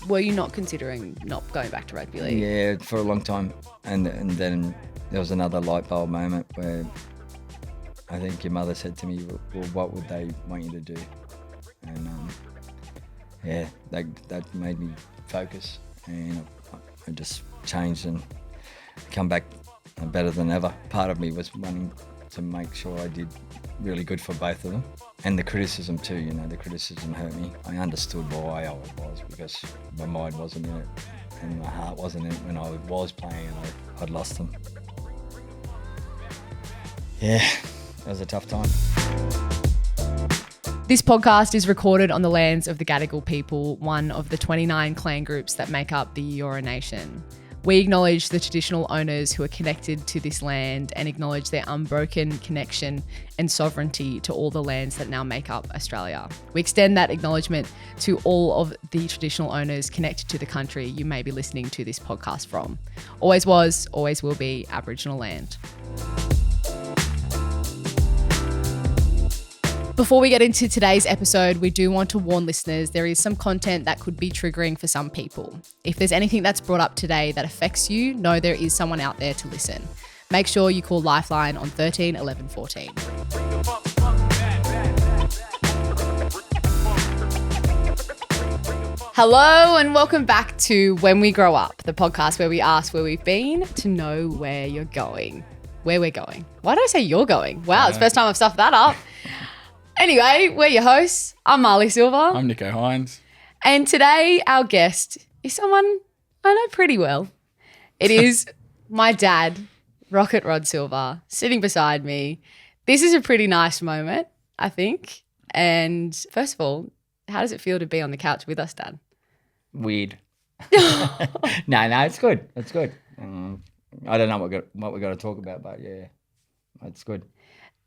were you not considering not going back to rugby league? Yeah, for a long time. And then there was another light bulb moment where I think your mother said to me, well, what would they want you to do? And that made me focus, and I just changed and come back better than ever. Part of me was wanting to make sure I did really good for both of them. And the criticism too, the criticism hurt me. I understood why I was, because my mind wasn't in it and my heart wasn't in it when I was playing, and I'd lost them. Yeah, it was a tough time. This podcast is recorded on the lands of the Gadigal people, one of the 29 clan groups that make up the Eora Nation. We acknowledge the traditional owners who are connected to this land and acknowledge their unbroken connection and sovereignty to all the lands that now make up Australia. We extend that acknowledgement to all of the traditional owners connected to the country you may be listening to this podcast from. Always was, always will be Aboriginal land. Before we get into today's episode, we do want to warn listeners there is some content that could be triggering for some people. If there's anything that's brought up today that affects you, know there is someone out there to listen. Make sure you call Lifeline on 13 11 14. Hello and welcome back to When We Grow Up, the podcast where we ask where we've been to know where you're going. Where we're going. Why did I say you're going? Wow, it's the first time I've stuffed that up. Anyway, we're your hosts. I'm Marlee Silva. I'm Nicho Hynes. And today our guest is someone I know pretty well. It is my dad, Rocket Rod Silva, sitting beside me. This is a pretty nice moment, I think. And first of all, how does it feel to be on the couch with us, Dad? Weird. No, it's good. It's good. I don't know what we got to talk about, but yeah, it's good.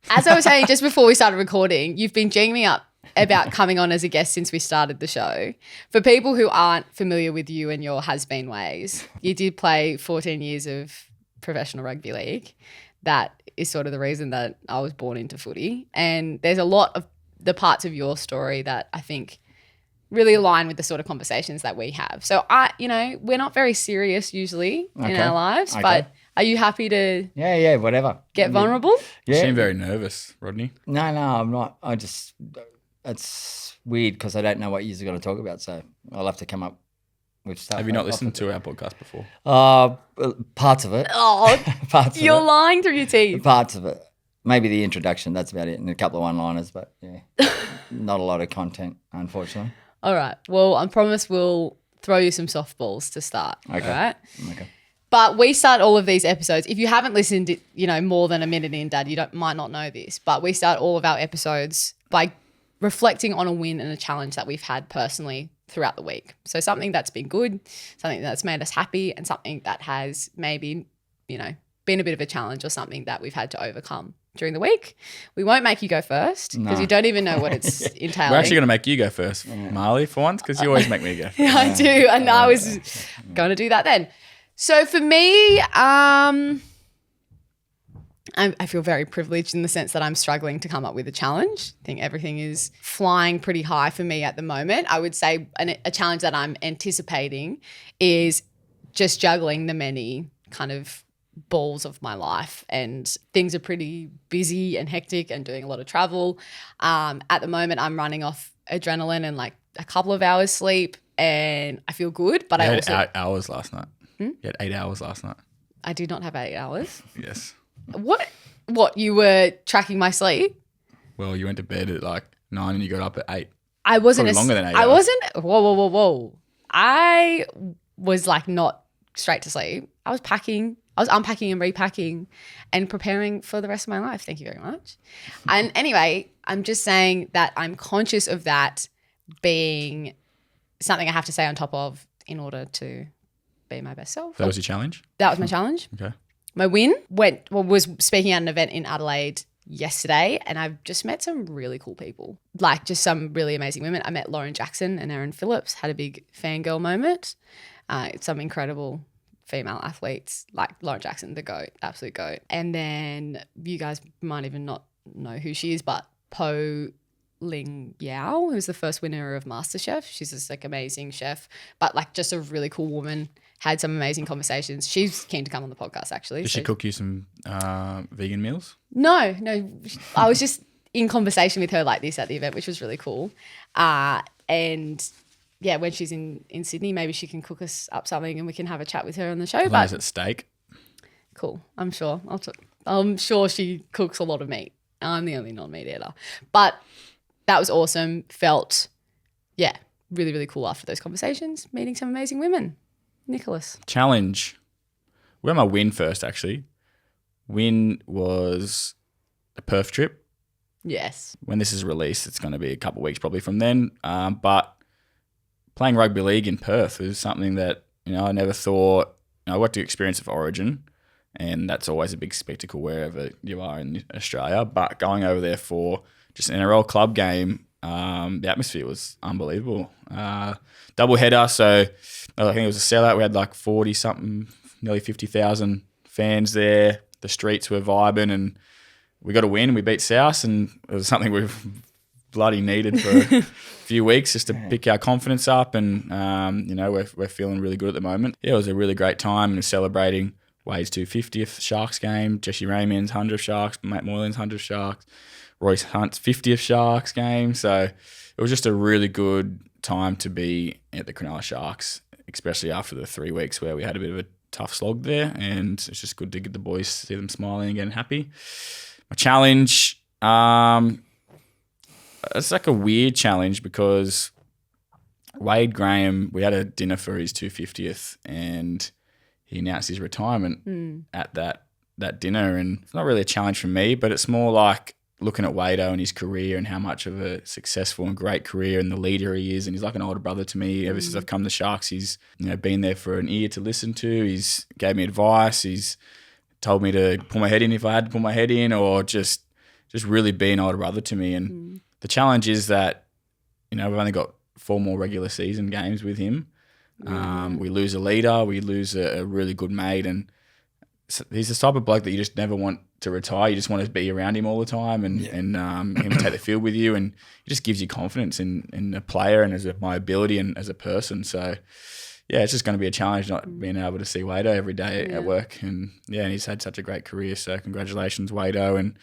As I was saying just before we started recording, you've been geeing me up about coming on as a guest since we started the show. For people who aren't familiar with you and your has-been ways, you did play 14 years of professional rugby league. That is sort of the reason that I was born into footy. And there's a lot of the parts of your story that I think really align with the sort of conversations that we have. So we're not very serious usually in our lives, but are you happy to whatever. Get vulnerable? You seem very nervous, Rodney. No, I'm not. It's weird because I don't know what you're going to talk about, so I'll have to come up with stuff. Have you not listened to our podcast before? Parts of it. Oh, you're lying through your teeth. Parts of it. Maybe the introduction, that's about it, and a couple of one-liners, but yeah, not a lot of content, unfortunately. All right. Well, I promise we'll throw you some softballs to start. Okay. All right? Okay. But we start all of these episodes. If you haven't listened, more than a minute in, Dad, might not know this, but we start all of our episodes by reflecting on a win and a challenge that we've had personally throughout the week. So something that's been good, something that's made us happy, and something that has maybe, been a bit of a challenge or something that we've had to overcome during the week. We won't make you go first because you don't even know what it's entailing. We're actually going to make you go first, Marlee, for once, because you always make me go first. Yeah, I do. And I was going to do that then. So for me, I feel very privileged in the sense that I'm struggling to come up with a challenge. I think everything is flying pretty high for me at the moment. I would say a challenge that I'm anticipating is just juggling the many kind of balls of my life, and things are pretty busy and hectic and doing a lot of travel. At the moment, I'm running off adrenaline and like a couple of hours sleep, and I feel good. But you I had also 8 hours last night. You had 8 hours last night. I did not have 8 hours. Yes. What? You were tracking my sleep? Well, you went to bed at like 9 and you got up at 8. I wasn't Probably longer than 8 I hours. wasn't. Whoa. I was like not straight to sleep. I was packing. I was unpacking and repacking and preparing for the rest of my life. Thank you very much. And anyway, I'm just saying that I'm conscious of that being something I have to stay on top of in order to be my best self. That was your challenge? That was my challenge. Okay. My win was speaking at an event in Adelaide yesterday, and I've just met some really cool people, like just some really amazing women. I met Lauren Jackson and Erin Phillips, had a big fangirl moment. Some incredible female athletes like Lauren Jackson, the GOAT, absolute GOAT. And then you guys might even not know who she is, but Po Ling Yao, who's the first winner of MasterChef. She's this like amazing chef, but like just a really cool woman. Had some amazing conversations. She's keen to come on the podcast actually. Did she cook you some vegan meals? No. I was just in conversation with her like this at the event, which was really cool. And yeah, when she's in Sydney, maybe she can cook us up something and we can have a chat with her on the show. As long as it's steak. Cool. I'm sure. I'm sure she cooks a lot of meat. I'm the only non-meat eater. But that was awesome. Felt, yeah, really, really cool after those conversations, meeting some amazing women. Nicholas. Challenge. Where my win first, actually. Win was a Perth trip. Yes. When this is released, it's going to be a couple of weeks probably from then. But playing rugby league in Perth is something that, I never thought. I got to experience it for Origin, and that's always a big spectacle wherever you are in Australia. But going over there for just an NRL club game, the atmosphere was unbelievable. Double header, so I think it was a sellout. We had like 40-something, nearly 50,000 fans there. The streets were vibing, and we got a win. We beat South, and it was something we've bloody needed for a few weeks just to pick our confidence up, and we're feeling really good at the moment. Yeah, it was a really great time, and celebrating Wade's 250th Sharks game, Jesse Raymond's 100th Sharks, Matt Moylan's 100th Sharks, Royce Hunt's 50th Sharks game. So it was just a really good time to be at the Cronulla Sharks, especially after the 3 weeks where we had a bit of a tough slog there, and it's just good to get the boys, see them smiling again and happy. My challenge, it's like a weird challenge because Wade Graham, we had a dinner for his 250th and he announced his retirement at that dinner, and it's not really a challenge for me, but it's more like looking at Wado and his career and how much of a successful and great career and the leader he is, and he's like an older brother to me. Ever since I've come to Sharks, he's been there for an ear to listen to. He's gave me advice. He's told me to pull my head in if I had to pull my head in, or just really be an older brother to me. And the challenge is that we've only got 4 more regular season games with him. We lose a leader, we lose a really good mate, and he's the type of bloke that you just never want to retire. You just want to be around him all the time, and him take the field with you, and it just gives you confidence in a player and my ability and as a person. So yeah, it's just going to be a challenge not being able to see Wado every day at work, and he's had such a great career. So congratulations, Wado, and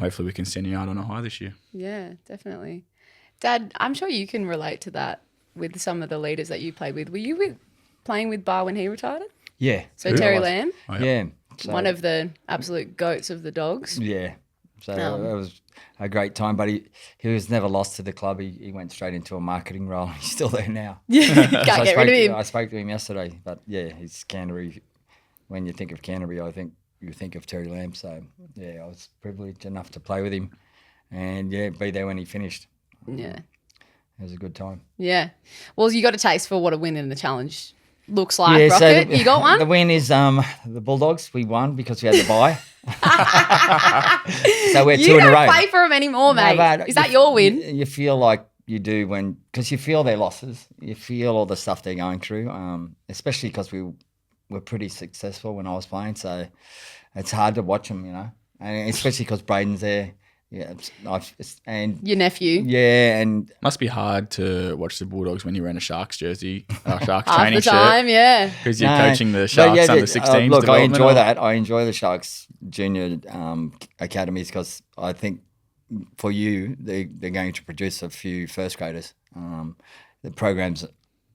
hopefully we can send you out on a high this year. Yeah, definitely. Dad, I'm sure you can relate to that with some of the leaders that you played with. Were you playing with Bar when he retired? Yeah. So Terry Lamb? Oh, yeah. So, one of the absolute goats of the Dogs. Yeah. So it was a great time, but he was never lost to the club. He went straight into a marketing role. He's still there now. Yeah, can't get rid of him. I spoke to him yesterday, but yeah, he's Canterbury. When you think of Canterbury, I think you think of Terry Lamb. So yeah, I was privileged enough to play with him, and be there when he finished. Yeah. It was a good time. Yeah. Well, you got a taste for what a win in the challenge looks like, Rocket. So you got one? The win is the Bulldogs. We won because we had the bye. So we're 2 in a row. You don't play for them anymore, mate. No, is that your win? You feel like you do because you feel their losses. You feel all the stuff they're going through, especially because we were pretty successful when I was playing. So it's hard to watch them, and especially because Braden's there. Yeah, and your nephew. Yeah, and must be hard to watch the Bulldogs when you're wearing a Sharks jersey, Sharks half training the time, shirt. Yeah, because you're coaching the Sharks under 16s. Look, I enjoy that. I enjoy the Sharks junior academies because I think for you they're going to produce a few first graders. The program's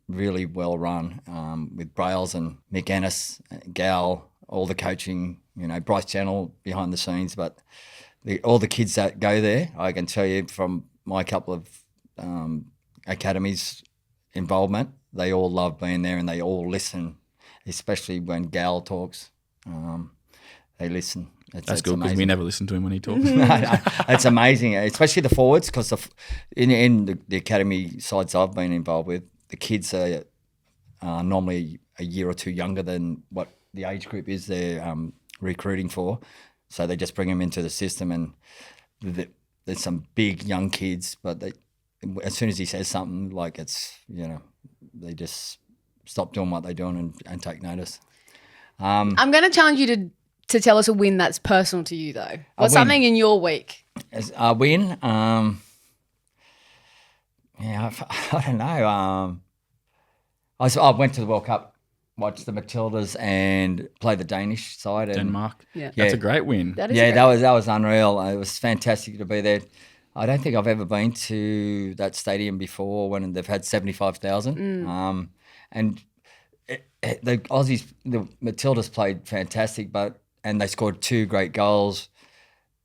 really well run with Brails and Mick Ennis, Gal, all the coaching. Bryce Channel behind the scenes, but. All the kids that go there, I can tell you from my couple of academies involvement, they all love being there and they all listen, especially when Gal talks. They listen. That's good because we never listen to him when he talks. No, it's amazing, especially the forwards because in the academy sides I've been involved with, the kids are normally a year or 2 younger than what the age group is they're recruiting for. So they just bring them into the system, and there's some big young kids, but as soon as he says something, like they just stop doing what they're doing and take notice. I'm going to challenge you to tell us a win that's personal to you, though. What's something in your week? A win? I don't know. I went to the World Cup, watched the Matildas, and played the Danish side. And Denmark. Yeah. That's a great win. That is that was unreal. It was fantastic to be there. I don't think I've ever been to that stadium before when they've had 75,000. And the Aussies, the Matildas played fantastic, and they scored 2 great goals.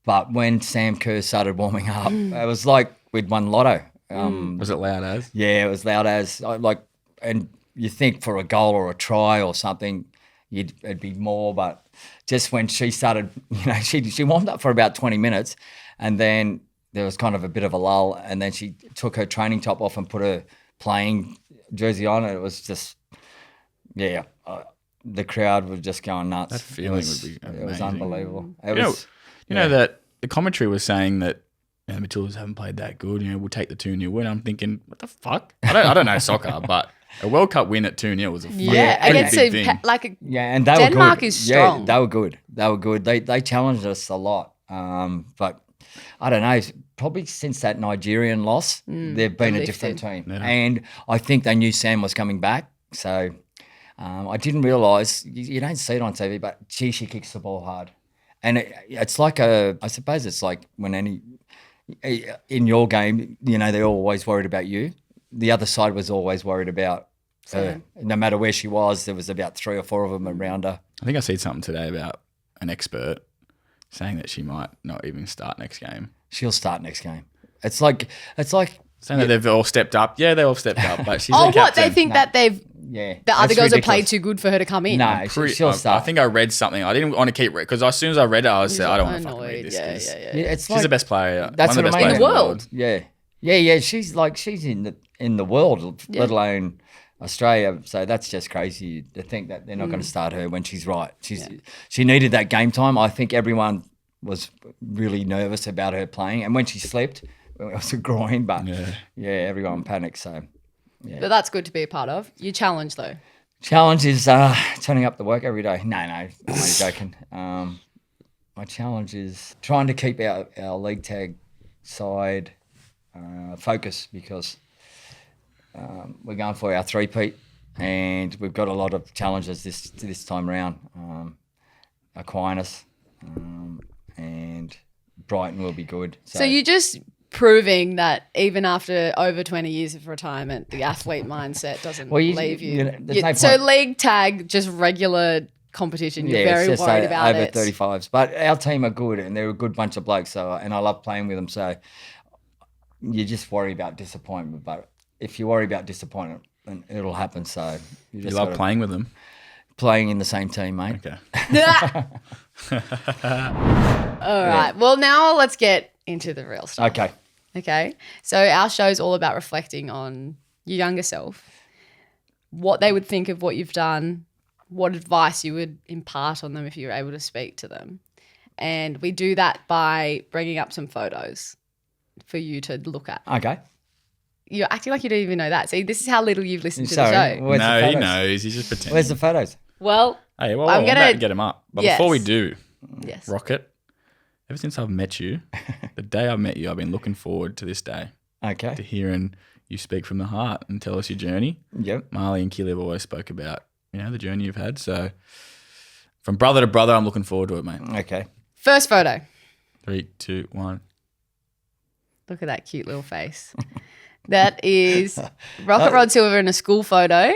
But when Sam Kerr started warming up, it was like we'd won lotto. Was it loud as? Yeah, it was loud as and you think for a goal or a try or something, it'd be more. But just when she started, she warmed up for about 20 minutes, and then there was kind of a bit of a lull, and then she took her training top off and put her playing jersey on, and it was just, the crowd was just going nuts. That feeling would be amazing. It was unbelievable. You know that the commentary was saying that the Matildas haven't played that good. We'll take the 2-0 win. I'm thinking, what the fuck? I don't know soccer, but a World Cup win at 2-0 was a pretty against big thing. And they Denmark were good. is strong. Yeah, they were good. They challenged us a lot. But I don't know. Probably since that Nigerian loss, they've been a different team. Yeah. And I think they knew Sam was coming back. So I didn't realise, you don't see it on TV, but she kicks the ball hard. And it's like I suppose it's like when in your game, they're always worried about you. The other side was always worried about her. No matter where she was, there was about 3 or 4 of them around her. I think I said something today about an expert saying that she might not even start next game. She'll start next game. It's like saying that they've all stepped up. Yeah, they all stepped up, but she's Oh, the what? captain. They think that the other girls have played ridiculous. too good for her to come in? No, she'll start. I think I read something. I didn't want to keep because as soon as I read it, I said, I don't want to fucking read this. Yeah. 'cause It's She's the best player. That's one of the what best I mean. players In the world. Yeah. She's in the world, let alone Australia. So that's just crazy to think that they're not going to start her when she's right. She needed that game time. I think everyone was really nervous about her playing, and when she slipped, it was a groin. But everyone panicked. So But that's good to be a part of. You challenge though. challenge is turning up to work every day. No, I'm only joking. My challenge is trying to keep our league tag side focused because we're going for our three-peat and we've got a lot of challenges this time round. Aquinas and Brighton will be good. So you're just proving that even after over 20 years of retirement, the athlete mindset doesn't leave you. There's no So point. league tag, just regular competition, you're it's very just worried about over it. 35s. But our team are good and they're a good bunch of blokes. And I love playing with them. So you just worry about disappointment. But if you worry about disappointment, then it'll happen. So You love playing with them. playing in the same team, mate. Okay. All right. Well, now let's get into the real stuff. Okay. Okay. So our show's all about reflecting on your younger self, what they would think of what you've done, what advice you would impart on them if you were able to speak to them. And we do that by bringing up some photos for you to look at. Okay. You're acting like you don't even know that. See, this is how little you've listened to Sorry. the show. Where's the No, he photos? knows. He's just pretending. Where's the photos? Well, Hey, well, I'm I'm gonna- about to get him up. But Yes. before we do, yes. Rocket, ever since I've met you, the day I met you, I've been looking forward to this day, to Okay. hearing you speak from the heart and tell us your journey. Yep. Marlee and Keely have always spoke about, the journey you've had. So from brother to brother, I'm looking forward to it, mate. Okay. First photo. 3, 2, 1. Look at that cute little face. That is Rocket Rod Silva in a school photo.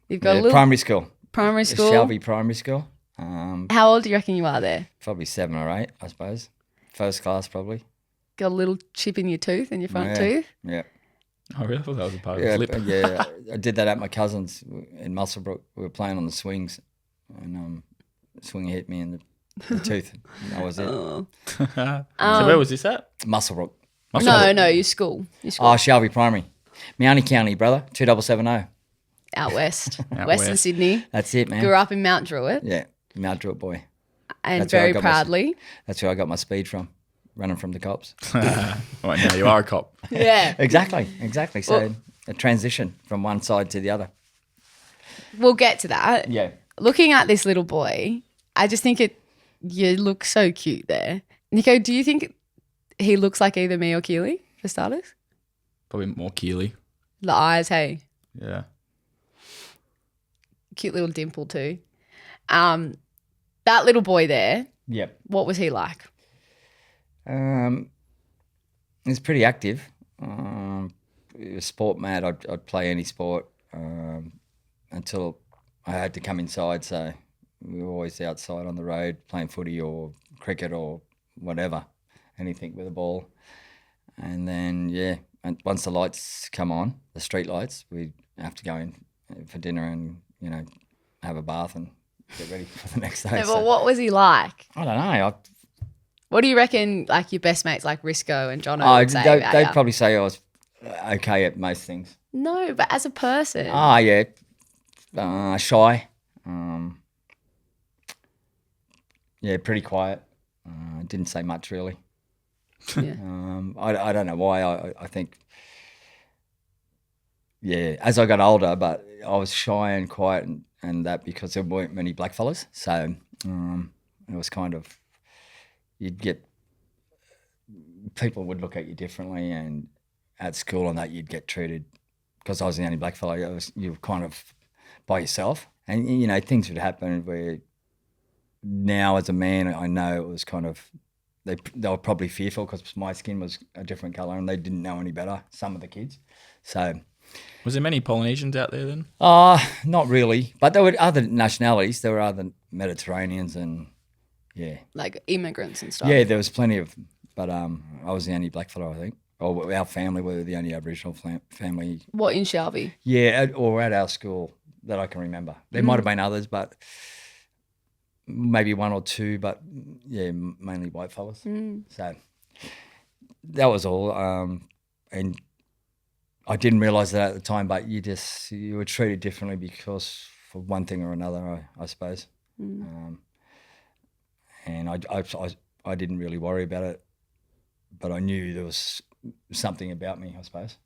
You've got a little primary school. primary school. Shelby Primary School. How old do you reckon you are there? Probably 7 or 8, I suppose. First class, probably. Got a little chip in your tooth, in your front Yeah. tooth? Yeah. Oh, really? I thought that was a part of Yeah, the flip. yeah. I did that at my cousin's in Muswellbrook. We were playing on the swings, and swing hit me in the tooth. And that was it. So where was this at? Muswellbrook. No, your school. Your school. Oh, Shelby Primary. Mounty County, brother. 2770. Out west. Out Western west. Well, That's it, man. grew up in Mount Druitt Yeah, Mount Druitt boy. and That's where I very got my- proudly. That's where I got my speed from, running from the cops. Right, now you are a cop. Yeah. Exactly. So Well- a transition from one side to the other. We'll get to that. Yeah. Looking at this little boy, I just think you look so cute there. Nicho, do you think he looks like either me or Keely, for starters? Probably more Keely. The eyes, hey. Yeah. Cute little dimple too. That little boy there, Yep. what was he like? He's pretty active. He was sport mad. I'd play any sport until I had to come inside. So we were always outside on the road playing footy or cricket or whatever, anything with a ball. And then, and once the lights come on, the street lights, we have to go in for dinner and, have a bath and get ready for the next day. No, but what was he like? I don't know. What do you reckon, like, your best mates like Risco and Jono would say about they'd you? probably say I was okay at most things. No, but as a person. Yeah. Shy. Pretty quiet. Didn't say much really. Yeah. I don't know why. I think, as I got older, but I was shy and quiet and that because there weren't many blackfellas. So it was kind of, you'd get, people would look at you differently, and at school and that you'd get treated, because I was the only blackfella, you were kind of by yourself. And, things would happen where now as a man, I know it was kind of, they were probably fearful because my skin was a different colour and they didn't know any better, some of the kids. So, was there many Polynesians out there then? not really. But there were other nationalities. There were other Mediterraneans and, like immigrants and stuff. Yeah, there was plenty of, but I was the only blackfella, I think. Or our family were the only Aboriginal family. What, in Shelby? Yeah, or at our school that I can remember. There might have been others, but maybe one or two, but mainly white fellas. So that was all. And I didn't realise that at the time, but you were treated differently because for one thing or another, I suppose. And I didn't really worry about it, but I knew there was something about me, I suppose.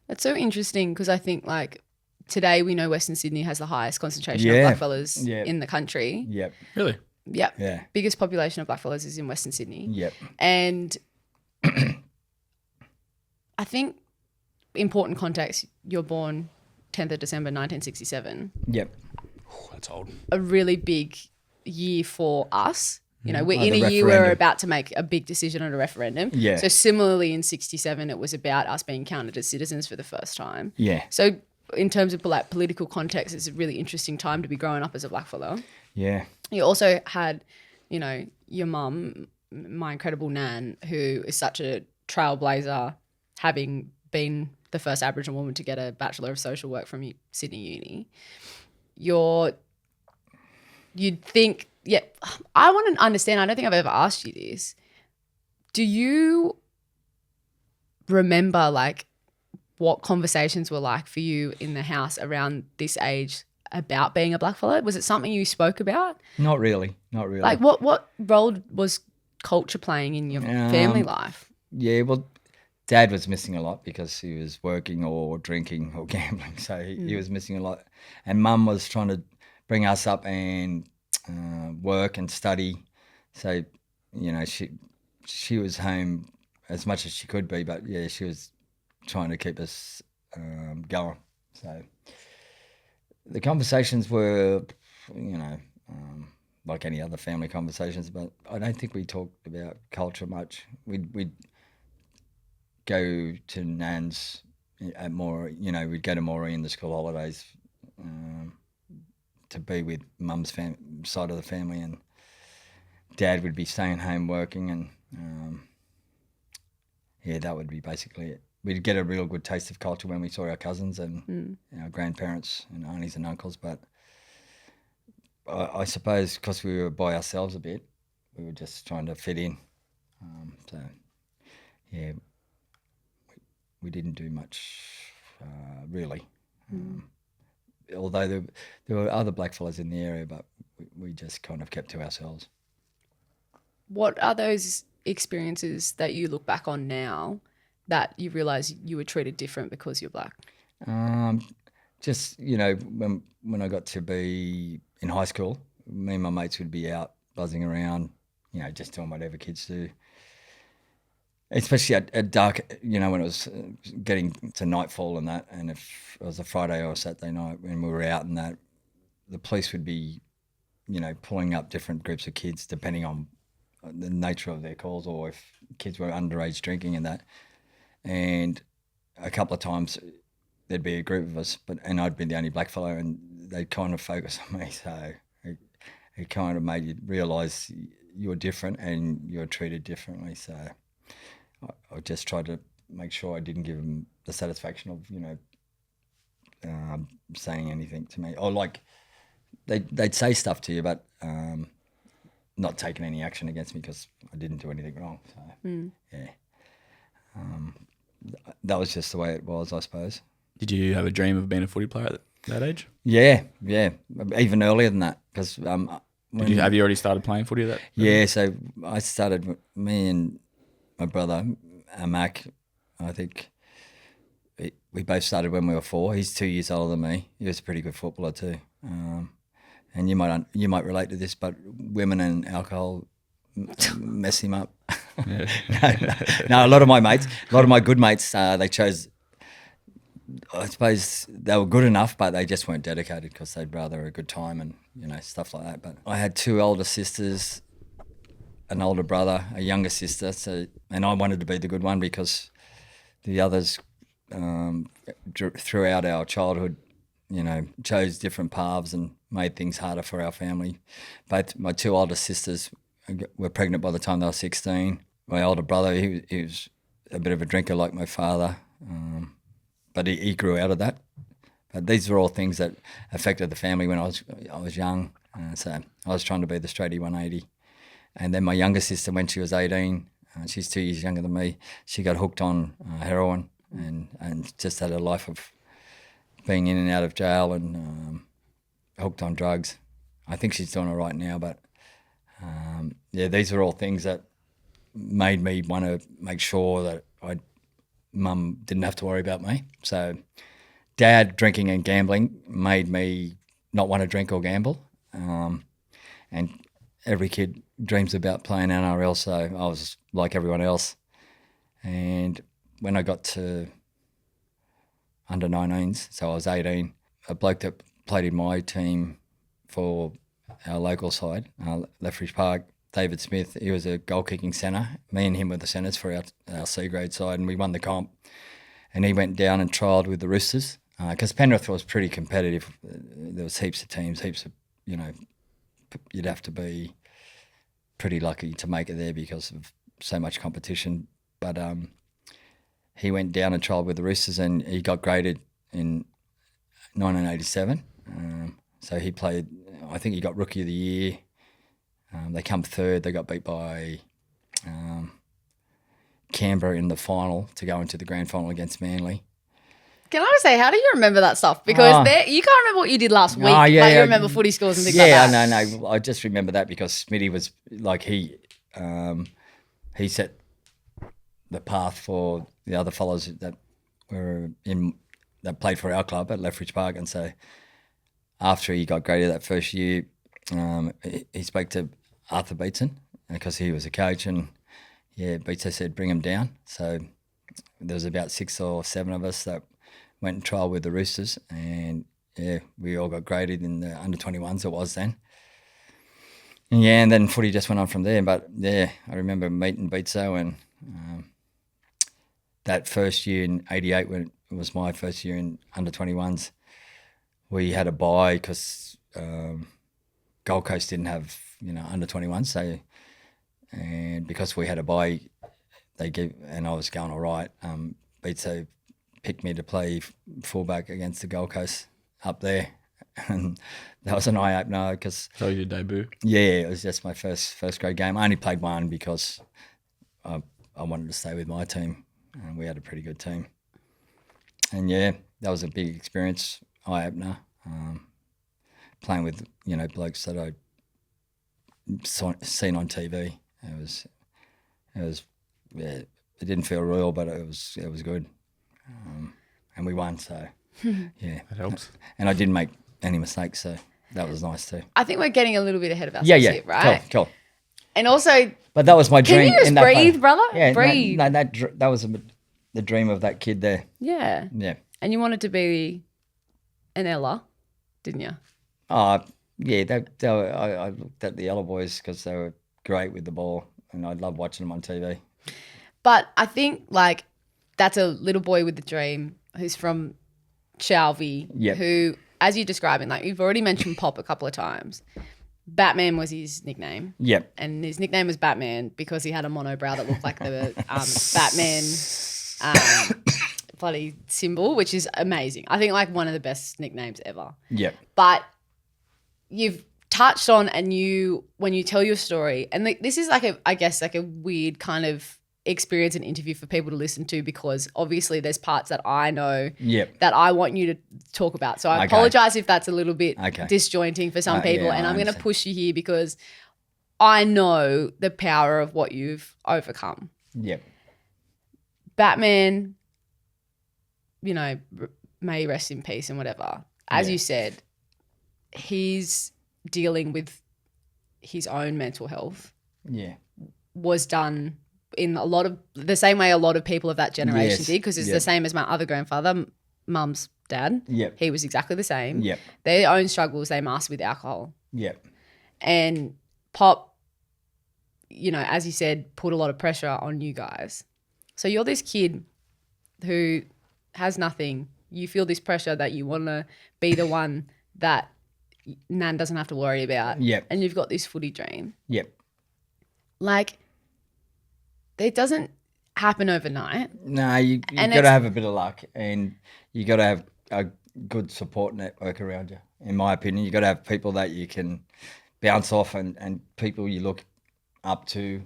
That's so interesting because I think like today we know Western Sydney has the highest concentration of blackfellas in the country. Yep. Really? Yep. Yeah. Biggest population of blackfellas is in Western Sydney. Yep. And I think important context, you're born 10th of December 1967. Yep. Ooh, that's old. A really big year for us. We're in the a year where we're referendum. about to make a big decision on a referendum. Yeah. So similarly in 67, it was about us being counted as citizens for the first time. Yeah. So in terms of like political context, it's a really interesting time to be growing up as a blackfella. Yeah. You also had, your mum, my incredible nan, who is such a trailblazer, having been the first Aboriginal woman to get a Bachelor of Social Work from Sydney Uni. You'd think, I want to understand, I don't think I've ever asked you this. Do you remember like what conversations were like for you in the house around this age about being a blackfella? Was it something you spoke about? Not really. Like what role was culture playing in your family life? Yeah, well, Dad was missing a lot because he was working or drinking or gambling, so he was missing a lot. And Mum was trying to bring us up and work and study. So, she was home as much as she could be, but she was trying to keep us going. So the conversations were, like any other family conversations, but I don't think we talked about culture much. We'd go to Nan's at we'd go to Moree in the school holidays to be with Mum's side of the family, and Dad would be staying home working, and that would be basically it. We'd get a real good taste of culture when we saw our cousins and our grandparents and aunties and uncles, but I suppose because we were by ourselves a bit, we were just trying to fit in. We didn't do much really. Although there were other blackfellas in the area, but we just kind of kept to ourselves. What are those experiences that you look back on now that you realise you were treated different because you're black? Just, when I got to be in high school, me and my mates would be out buzzing around, just doing whatever kids do. especially at dark, when it was getting to nightfall and that, and if it was a Friday or a Saturday night when we were out and that, the police would be, pulling up different groups of kids depending on the nature of their calls or if kids were underage drinking and that. And a couple of times there'd be a group of us, and I'd be the only black fellow, and they'd kind of focus on me. So it kind of made you realise you're different and you're treated differently. So I just tried to make sure I didn't give them the satisfaction of, saying anything to me. Or like they'd say stuff to you, but not taking any action against me because I didn't do anything wrong. So, yeah. That was just the way it was, I suppose. Did you have a dream of being a footy player at that age? Yeah. Even earlier than that, because have you already started playing footy at that? Yeah, so I started. Me and my brother, Mac. I think we both started when we were 4. He's 2 years older than me. He was a pretty good footballer too. And you might relate to this, but women and alcohol mess him up. No, a lot of my good mates, they chose. I suppose they were good enough, but they just weren't dedicated because they'd rather a good time and stuff like that. But I had 2 older sisters, an older brother, a younger sister. And I wanted to be the good one because the others throughout our childhood, chose different paths and made things harder for our family. Both my 2 older sisters were pregnant by the time they were 16. My older brother, he was a bit of a drinker like my father, but he grew out of that. But these were all things that affected the family when I was young. So I was trying to be the straighty 180. And then my younger sister, when she was 18, she's 2 years younger than me, she got hooked on heroin and just had a life of being in and out of jail and hooked on drugs. I think she's doing all right now, but these are all things that made me want to make sure that Mum didn't have to worry about me. So Dad drinking and gambling made me not want to drink or gamble. And every kid dreams about playing NRL, so I was like everyone else. And when I got to under 19s, so I was 18, a bloke that played in my team for our local side, Lethbridge Park, David Smith, he was a goal-kicking centre. Me and him were the centres for our C-grade side, and we won the comp. And he went down and trialled with the Roosters because Penrith was pretty competitive. There was heaps of teams, you'd have to be pretty lucky to make it there because of so much competition. But he went down and trialled with the Roosters and he got graded in 1987. So he played, I think he got Rookie of the Year. They come third. They got beat by Canberra in the final to go into the grand final against Manly. Can I just say, how do you remember that stuff? Because you can't remember what you did last week, but you remember footy scores and things like that. Yeah, no. I just remember that because Smitty was like he set the path for the other fellows that played for our club at Lethbridge Park, and so after he got graded that first year, he spoke to Arthur Beetson because he was a coach, and Beetson said bring him down. So there was about 6 or 7 of us that went and trialled with the Roosters, and we all got graded in the under 21s it was then. And then footy just went on from there. But I remember meeting Beetso, and that first year in '88, when it was my first year in under 21s, we had a bye because Gold Coast didn't have under 21s, so and because we had a bye, and I was going all right. Beetso picked me to play fullback against the Gold Coast up there, and that was an eye opener because. So your debut? Yeah, it was just my first grade game. I only played one because I wanted to stay with my team, and we had a pretty good team. And that was a big experience, eye opener. Playing with blokes that I'd seen on TV. It didn't feel real, but it was good. And we won, so that helps. And I didn't make any mistakes, so that was nice too. I think we're getting a little bit ahead of ourselves here, right? Cool. And also, But that was my dream. can you just in that breathe, play. brother? Yeah, Breathe. No, that was the dream of that kid there. Yeah. Yeah. And you wanted to be an Ella, didn't you? Yeah. I looked at the Ella boys because they were great with the ball, and I loved watching them on TV. But I think like that's a little boy with a dream who's from Shalvey, Yep. who, as you're describing, like you've already mentioned Pop a couple of times. Batman was his nickname. Yep. And his nickname was Batman because he had a monobrow that looked like the Batman bloody symbol, which is amazing. I think like one of the best nicknames ever. Yep. But you've touched on, and when you tell your story, and this is like a weird kind of experience and interview for people to listen to, because obviously there's parts that I know that I want you to talk about. So I apologize if that's a little bit disjointing for some people, and I'm going to push you here because I know the power of what you've overcome. Yep. Batman, may he rest in peace and whatever. As you said, he's dealing with his own mental health. Yeah. Was done in the same way a lot of people of that generation did, because it's the same as my other grandfather, mum's dad. Yep. He was exactly the same. Yep. Their own struggles they masked with alcohol. Yep. And Pop, as you said, put a lot of pressure on you guys. So you're this kid who has nothing. You feel this pressure that you want to be the one that Nan doesn't have to worry about. Yep. And you've got this footy dream. Yep. Like, it doesn't happen overnight. No, you got to have a bit of luck, and you got to have a good support network around you. In my opinion, you got to have people that you can bounce off, and people you look up to.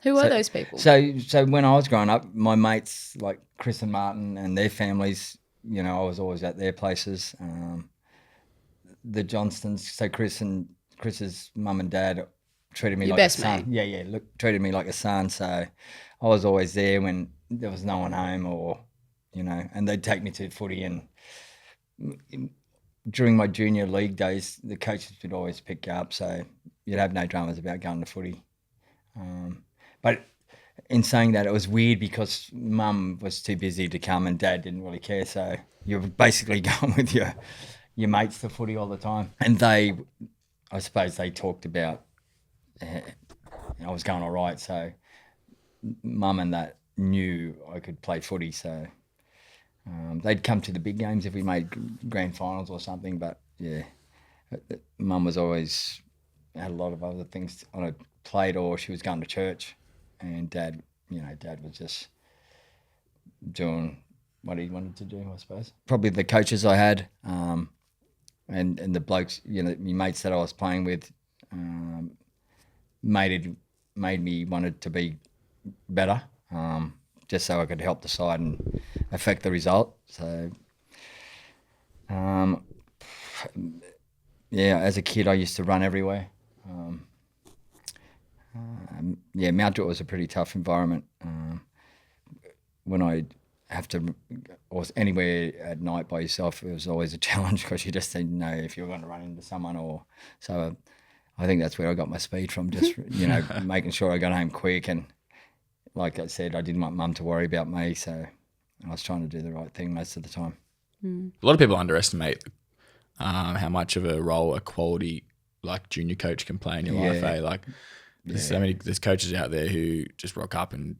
Who are those people? So when I was growing up, my mates like Chris and Martin and their families, I was always at their places. The Johnstons, so Chris's mum and dad treated me Your like best a son. mate. Yeah, treated me like a son. So I was always there when there was no one home, or and they'd take me to footy. And during my junior league days, the coaches would always pick you up, so you'd have no dramas about going to footy. But in saying that, it was weird because mum was too busy to come and dad didn't really care. So you're basically going with your mates to footy all the time. And I suppose they talked about I was going all right. So mum and that knew I could play footy. So they'd come to the big games if we made grand finals or something. But yeah, mum was always had a lot of other things on a plate, or she was going to church. And dad was just doing what he wanted to do, I suppose. Probably the coaches I had, and the blokes, my mates that I was playing with, made me wanted to be better, just so I could help the side and affect the result. So, as a kid, I used to run everywhere. Mount Druitt was a pretty tough environment. When I have to, or anywhere at night by yourself, it was always a challenge because you just didn't know if you were going to run into someone or so. I think that's where I got my speed from, just making sure I got home quick, and like I said, I didn't want mum to worry about me, so I was trying to do the right thing most of the time. A lot of people underestimate how much of a role a quality like junior coach can play in your life. Like there's coaches out there who just rock up and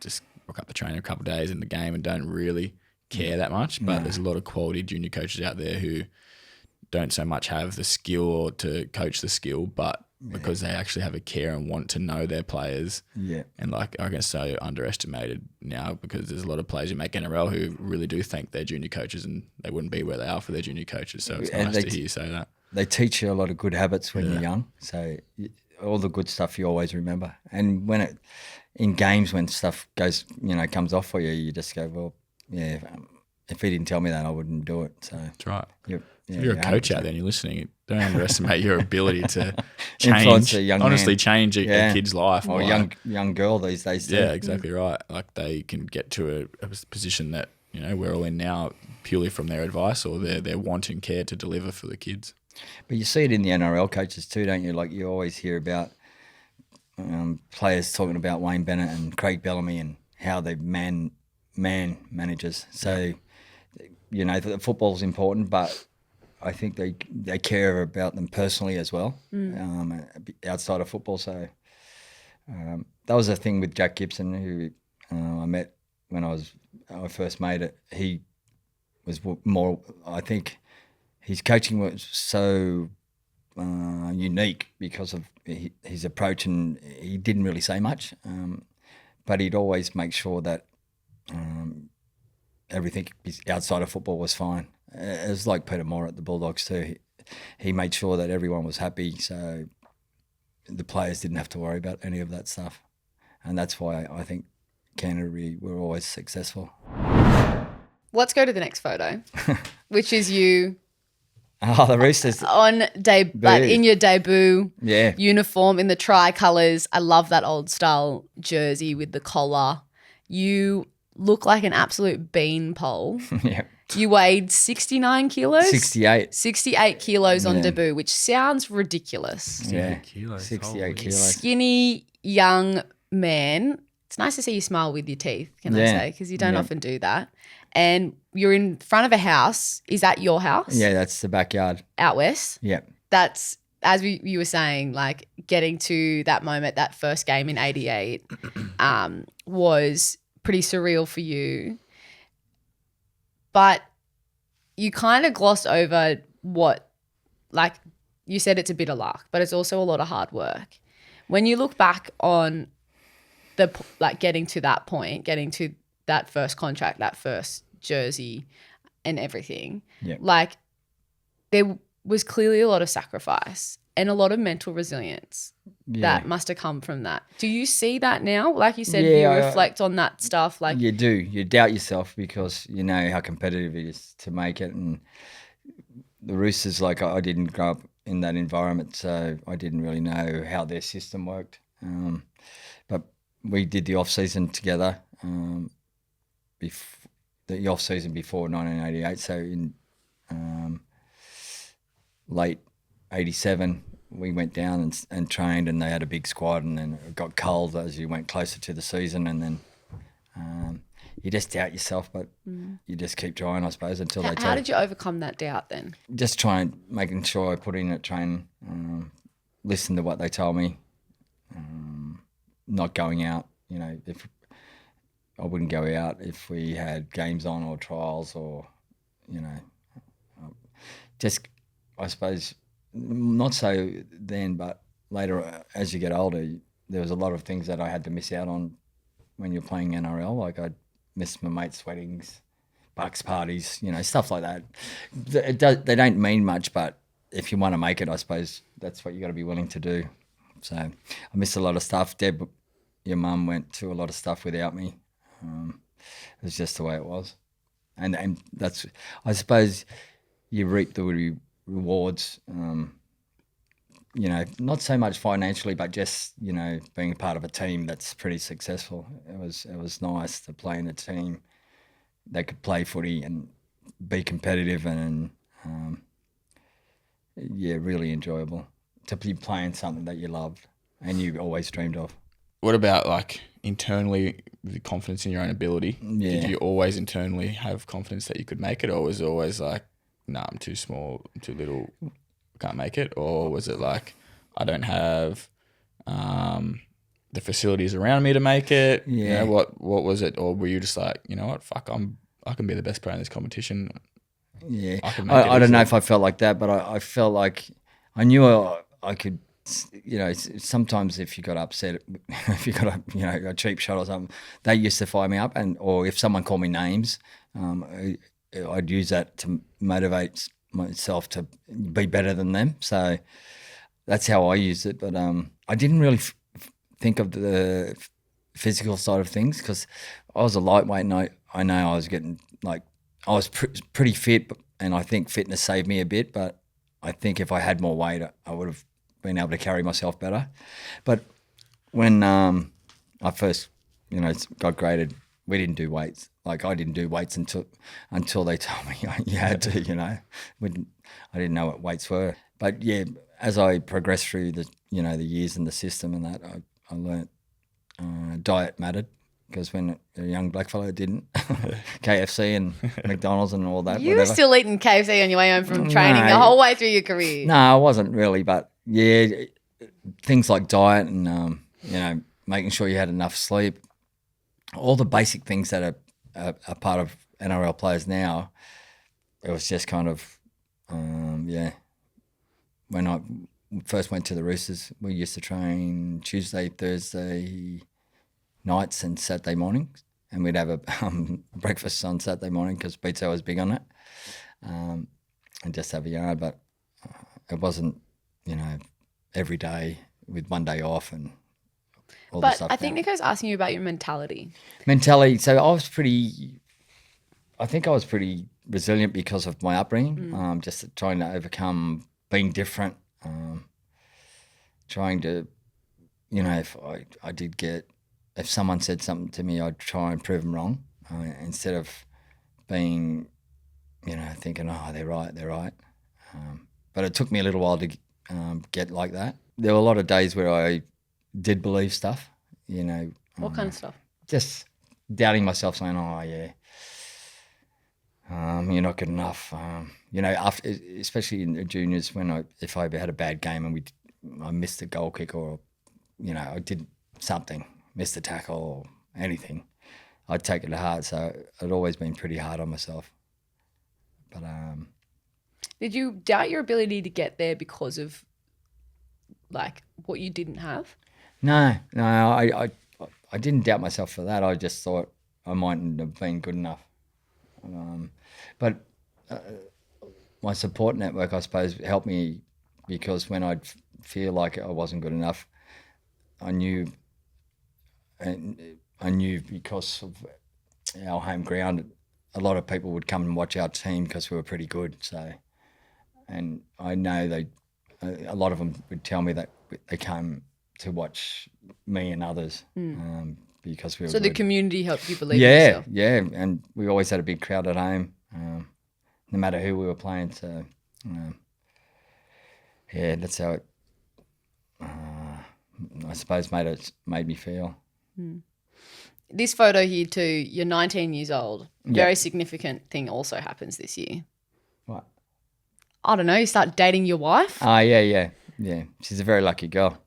just rock up the train a couple of days in the game and don't really care that much. But there's a lot of quality junior coaches out there who don't so much have the skill or to coach the skill, but because they actually have a care and want to know their players. Yeah. And like I guess so underestimated now, because there's a lot of players who make NRL who really do thank their junior coaches, and they wouldn't be where they are for their junior coaches. So it's nice to hear you say that. They teach you a lot of good habits when you're young. So all the good stuff you always remember. And when in games when stuff comes off for you, you just go, well, if he didn't tell me that, I wouldn't do it. So that's right. If you're a coach out there and you're listening, don't underestimate your ability to change a kid's life. Or a young girl these days too. Yeah, exactly right. Like they can get to a position that we're all in now purely from their advice or their want and care to deliver for the kids. But you see it in the NRL coaches too, don't you? Like you always hear about players talking about Wayne Bennett and Craig Bellamy and how they man managers. So, you know, the football's important, but I think they care about them personally as well, outside of football. So that was the thing with Jack Gibson, who I met when I first made it. He was more, I think his coaching was so unique because of his approach, and he didn't really say much, but he'd always make sure that everything outside of football was fine. It was like Peter Moore at the Bulldogs too. He made sure that everyone was happy, so the players didn't have to worry about any of that stuff. And that's why I think Canterbury were always successful. Let's go to the next photo, which is you Oh, the Roosters. in your debut Yeah. uniform in the tricolours. I love that old style jersey with the collar. You look like an absolute beanpole. Yeah. You weighed 69 kilos? 68. 68 kilos on Yeah. debut, which sounds ridiculous. Yeah. kilos. 68 kilos. Skinny, young man. It's nice to see you smile with your teeth, can I Yeah. say, because you don't Yeah. often do that. And you're in front of a house. Is that your house? Yeah, that's the backyard. Out west? Yeah. That's, as you were saying, like getting to that moment, that first game in 88 was pretty surreal for you. But you kind of glossed over what, like you said, it's a bit of luck, but it's also a lot of hard work. When you look back on getting to that point, getting to that first contract, that first jersey and everything, Yeah. like there was clearly a lot of sacrifice and a lot of mental resilience that must have come from that. Do you see that now? Like you said, you reflect on that stuff. Like you do. You doubt yourself because you know how competitive it is to make it. And the Roosters, like I didn't grow up in that environment, so I didn't really know how their system worked. But we did the off-season together, the off-season before 1988. So in late 87, we went down and trained, and they had a big squad, and then it got cold as you went closer to the season, and then you just doubt yourself, but you just keep trying, I suppose, until they tell how you. did you overcome that doubt then? Just making sure I put in at training, listen to what they told me, not going out. You know, if I wouldn't go out if we had games on or trials or, you know, just, I suppose, not so then, but later as you get older, there was a lot of things that I had to miss out on when you're playing NRL. Like I'd miss my mates' weddings, bucks parties, you know, stuff like that. They don't mean much, but if you want to make it, I suppose that's what you got to be willing to do. So I missed a lot of stuff. Deb, your mum, went to a lot of stuff without me. It was just the way it was. And that's, I suppose, you reap the rewards, you know, not so much financially, but just, you know, being a part of a team that's pretty successful. It was nice to play in a team that could play footy and be competitive and really enjoyable to be playing something that you loved and you always dreamed of. What about like internally, the confidence in your own ability? Yeah. Did you always internally have confidence that you could make it, or was it always like, nah, I'm too small, I'm too little, can't make it? Or was it like, I don't have the facilities around me to make it? Yeah. You know, what was it? Or were you just like, you know what, fuck, I can be the best player in this competition. Yeah. I don't know if I felt like that, but I felt like I knew I could, you know, sometimes if you got upset, if you got a cheap shot or something, they used to fire me up, or if someone called me names, I'd use that to motivate myself to be better than them. So that's how I used it. But I didn't really think of the physical side of things because I was a lightweight, and I know I was getting I was pretty fit, and I think fitness saved me a bit. But I think if I had more weight, I would have been able to carry myself better. But when I first, you know, got graded, we didn't do weights. Like I didn't do weights until they told me you had to, you know. I didn't know what weights were. But yeah, as I progressed through the years in the system and that, I learnt diet mattered, because when a young blackfellow didn't, KFC and McDonald's and all that. You were whatever. still eating KFC on your way home from training the No. whole way through your career. No, I wasn't really, but yeah, things like diet and making sure you had enough sleep, all the basic things that are part of NRL players now. It was just kind of When I first went to the Roosters, we used to train Tuesday, Thursday nights and Saturday mornings, and we'd have a breakfast on Saturday morning because pizza was big on it, and just have a yard. But it wasn't, every day with one day off and all the But stuff. I think Nicho's asking you about your mentality. So I think I was pretty resilient because of my upbringing, just trying to overcome being different, trying to, if someone said something to me, I'd try and prove them wrong, instead of being, thinking, oh, they're right. But it took me a little while to get like that. There were a lot of days where I did believe stuff, What kind of stuff? just doubting myself, saying, oh, yeah, you're not good enough. After, especially in the juniors, if I ever had a bad game and I missed a goal kick, or, I did something, missed a tackle or anything, I'd take it to heart. So I'd always been pretty hard on myself. But Did you doubt your ability to get there because of like what you didn't have? no, I didn't doubt myself for that. I just thought I mightn't have been good enough. But my support network, I suppose, helped me, because when I'd feel like I wasn't good enough, I knew because of our home ground, a lot of people would come and watch our team because we were pretty good. So, and I know a lot of them would tell me that they came to watch me and others, because we were So good. the community helped you believe in yourself. Yeah, and we always had a big crowd at home, no matter who we were playing. So, that's how it, I suppose, made me feel. This photo here too, you're 19 years old. Very significant thing also happens this year. What? I don't know, you start dating your wife. Oh, yeah. She's a very lucky girl.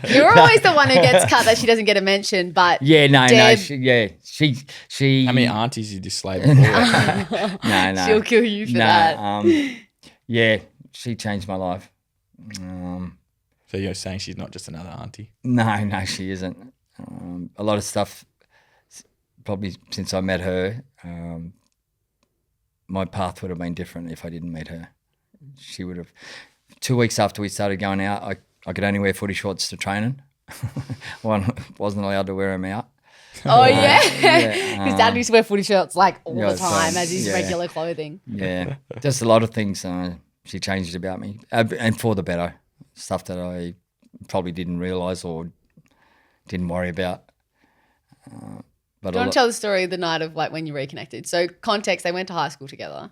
You're always the one who gets cut that she doesn't get a mention, but Yeah, no, Deb- she. How many aunties you just slaved before? No. she'll kill you for that. Yeah, she changed my life. So you're saying she's not just another auntie? No, she isn't. A lot of stuff, probably since I met her, my path would have been different if I didn't meet her. She would have. 2 weeks after we started going out, I could only wear footy shorts to training. Wasn't allowed to wear them out. Oh, yeah. yeah, His dad used to wear footy shirts like all Yeah, the time so, as his yeah. regular clothing. Yeah, just a lot of things she changed about me, and for the better. Stuff that I probably didn't realise or didn't worry about. But Do you want to tell the story of the night of like when you reconnected? So context, they went to high school together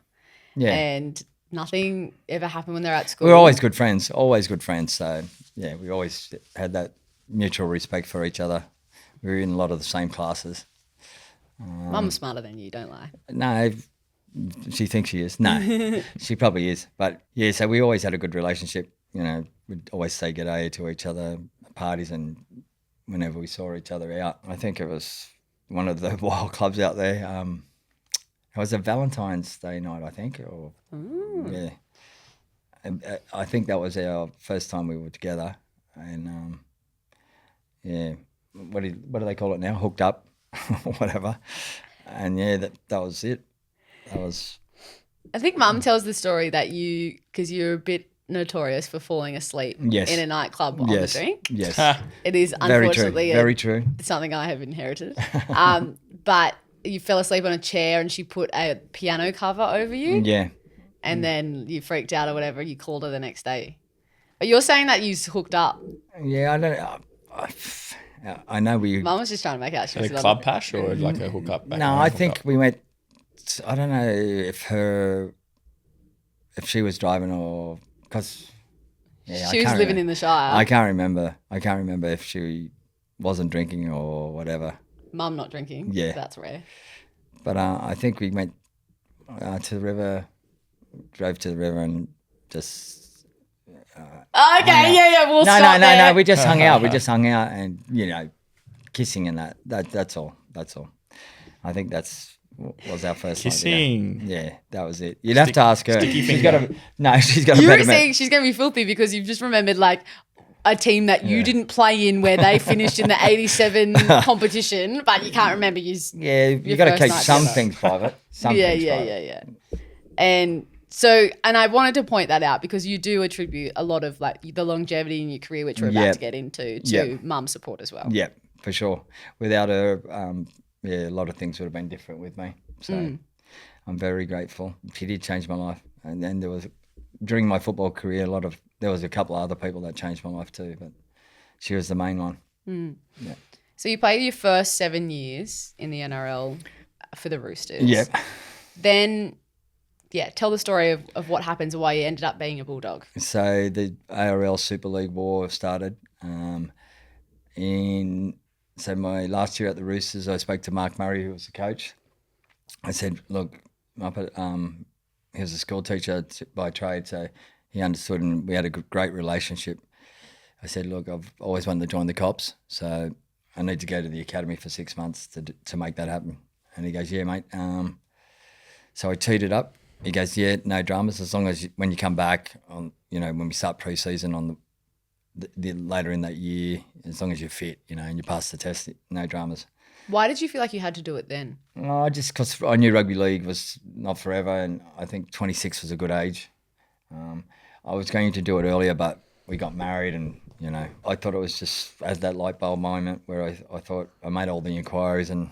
and nothing ever happened when they're at school. we were always good friends. So yeah, we always had that mutual respect for each other. We were in a lot of the same classes. Mum's smarter than you, don't lie. No, she thinks she is. No, she probably is. But yeah, so we always had a good relationship. We'd always say g'day to each other at parties and whenever we saw each other out. I think it was one of the wild clubs out there. It was a Valentine's Day night, I think. Yeah. And, I think that was our first time we were together. And what do they call it now? Hooked up, whatever. And yeah, that was it. I think Mum tells the story that because you're a bit notorious for falling asleep Yes. in a nightclub on the drink. Yes. It is Very unfortunately true. something I have inherited. But you fell asleep on a chair and she put a piano cover over you. Yeah. And then you freaked out or whatever. You called her the next day. You're saying that you hooked up. Yeah, I don't know. I know we. Mum was just trying to make out she At was a club pash or like a hookup? No, I think we went. I don't know if she was driving or because She was living in the Shire. I can't remember if she wasn't drinking or whatever. Mum not drinking. Yeah. That's rare. But I think we went to the river, drove to the river and just... Okay, yeah, we'll stop there. No, we just hung out. We just hung out and, kissing and that's all. That's all. I think that's was our first Kissing. night. Yeah, that was it. You'd have to ask her. She's got a You better were saying she's going to be filthy because you've just remembered like a team that you didn't play in where they finished in the 87 competition, but you can't remember Yeah, you got to keep some things private. Yeah. And so, and I wanted to point that out because you do attribute a lot of like the longevity in your career, which we're about to get into, to mum support as well. Yeah, for sure. Without her, a lot of things would have been different with me. So I'm very grateful. She did change my life. And then during my football career, there was a couple of other people that changed my life too, but she was the main one. Yeah. So you played your first 7 years in the NRL for the Roosters. Yep. Then, tell the story of what happens and why you ended up being a Bulldog. So the ARL Super League war started. So my last year at the Roosters, I spoke to Mark Murray, who was the coach. I said, look, he was a school teacher by trade, so he understood and we had a great relationship. I said, look, I've always wanted to join the Cops, so I need to go to the academy for 6 months to make that happen. And he goes, yeah, mate. So I teed it up. He goes, yeah, no dramas, as long as when you come back, when we start pre-season on the later in that year, as long as you're fit, and you pass the test, no dramas. Why did you feel like you had to do it then? Just because I knew rugby league was not forever, and I think 26 was a good age. I was going to do it earlier, but we got married, and I thought it was just as that light bulb moment where I thought I made all the inquiries, and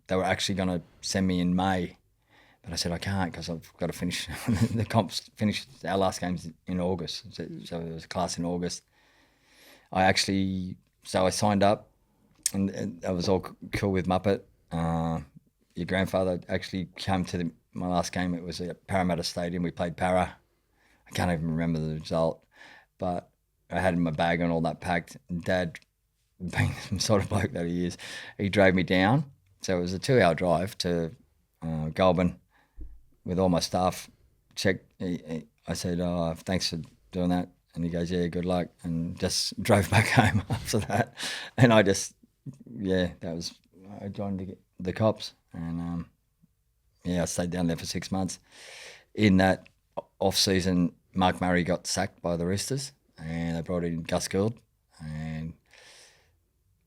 they were actually going to send me in May, but I said I can't because I've got to finish the comps. Finish our last games in August, so there was a class in August. I signed up. And I was all cool with Muppet. Your grandfather actually came to my last game. It was at Parramatta Stadium. We played Para. I can't even remember the result. But I had my bag and all that packed. And Dad, being the sort of bloke that he is, he drove me down. So it was a 2-hour drive to Goulburn with all my stuff. I said, thanks for doing that. And he goes, yeah, good luck. And just drove back home after that. And I joined the Cops, and I stayed down there for 6 months. In that off season, Mark Murray got sacked by the Roosters, and they brought in Gus Gould, and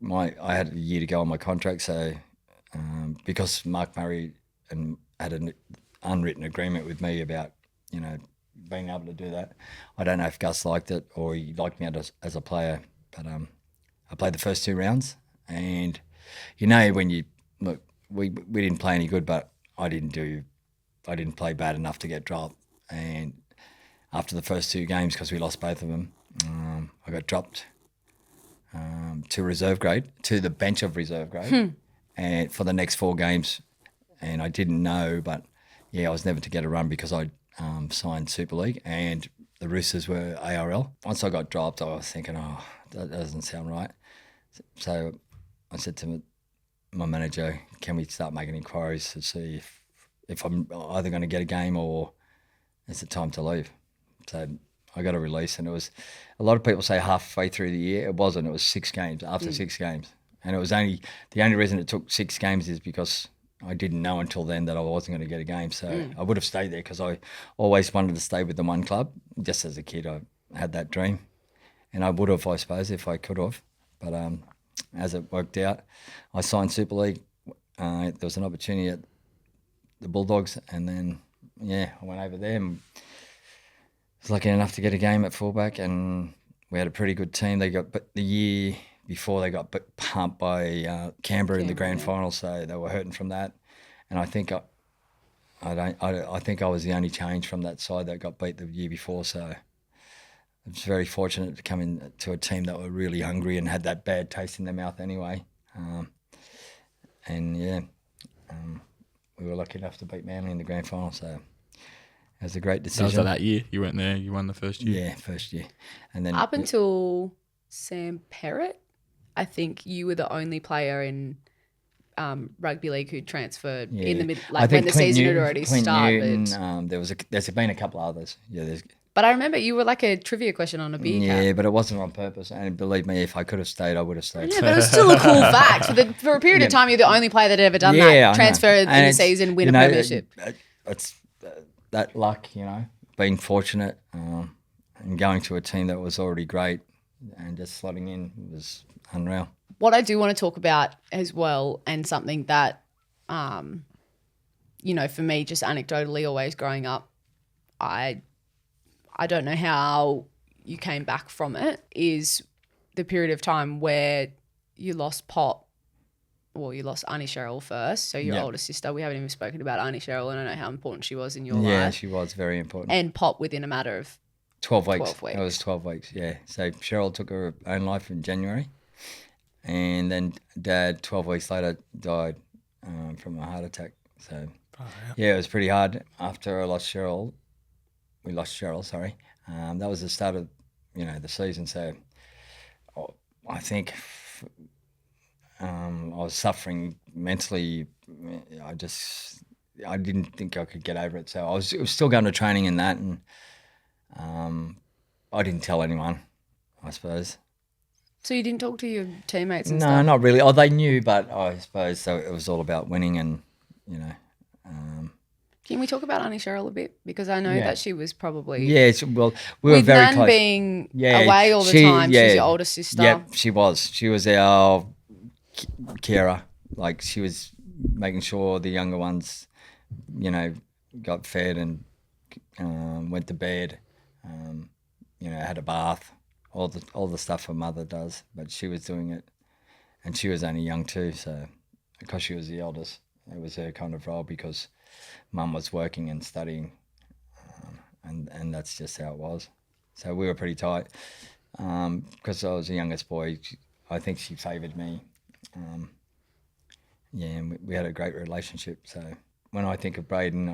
I had a year to go on my contract. So because Mark Murray had an unwritten agreement with me about being able to do that, I don't know if Gus liked it or he liked me as a player, but I played the first 2 rounds. And when we didn't play any good, but I didn't play bad enough to get dropped. And after the first 2 games, because we lost both of them, I got dropped to reserve grade, to the bench of reserve grade, and for the next 4 games. And I didn't know, but I was never to get a run because I signed Super League and the Roosters were ARL. Once I got dropped, I was thinking, that doesn't sound right. So I said to my manager, can we start making inquiries to see if I'm either going to get a game or is it time to leave? So I got a release, and it was, a lot of people say halfway through the year. It wasn't. It was 6 games, after 6 games. And it was the only reason it took 6 games is because I didn't know until then that I wasn't going to get a game. So I would have stayed there because I always wanted to stay with the one club. Just as a kid, I had that dream. And I would have, I suppose, if I could have. But as it worked out, I signed Super League. There was an opportunity at the Bulldogs, and then, I went over there and was lucky enough to get a game at fullback, and we had a pretty good team. But the year before they got pumped by Canberra in the grand final, so they were hurting from that. And I think I think I was the only change from that side that got beat the year before, so I was very fortunate to come in to a team that were really hungry and had that bad taste in their mouth anyway. We were lucky enough to beat Manly in the grand final. So, It was a great That decision. was that year. You weren't there. You won the first year. Yeah, first year. And then Up until Sam Perrott, I think you were the only player in rugby league who transferred in the mid, I like think when the Clint season Newton, had already Clint started. Newton, there's been a couple others. Yeah, But I remember you were like a trivia question on a beer cap. yeah, but it wasn't on purpose. And believe me, if I could have stayed, I would have stayed. Yeah, but it was still a cool fact. For a period of time, you're the only player that had ever done I that. know. Transfer in And the it's, season, win you a know, premiership. It's that luck, being fortunate and going to a team that was already great and just slotting in was unreal. What I do want to talk about as well, and something that, for me, just anecdotally, always growing up, I don't know how you came back from it, is the period of time where you lost Pop. Well, you lost Auntie Cheryl first, so your older sister. We haven't even spoken about Auntie Cheryl, and I know how important she was in your life. Yeah, she was very important. And Pop within a matter of 12 weeks. 12 weeks. It was 12 weeks, yeah. So Cheryl took her own life in January. And then Dad, 12 weeks later, died from a heart attack. So, yeah, it was pretty hard. After we lost Cheryl, that was the start of, the season. So, I think I was suffering mentally. I didn't think I could get over it. So I was still going to training in that, and I didn't tell anyone, I suppose. So you didn't talk to your teammates and No, stuff? not really. Oh, they knew, but I suppose so. It was all about winning, and Can we talk about Auntie Cheryl a bit? Because I know that she was probably... Yeah, well, we were with very Nan close. being away all the time, she's your older sister. Yeah, she was. She was our carer. Like, she was making sure the younger ones, got fed and went to bed, had a bath, all the stuff her mother does. But she was doing it, and she was only young too. So, because she was the eldest, it was her kind of role because Mum was working and studying, and that's just how it was. So we were pretty tight. Because I was the youngest boy, I think she favoured me. And we had a great relationship. So when I think of Braden,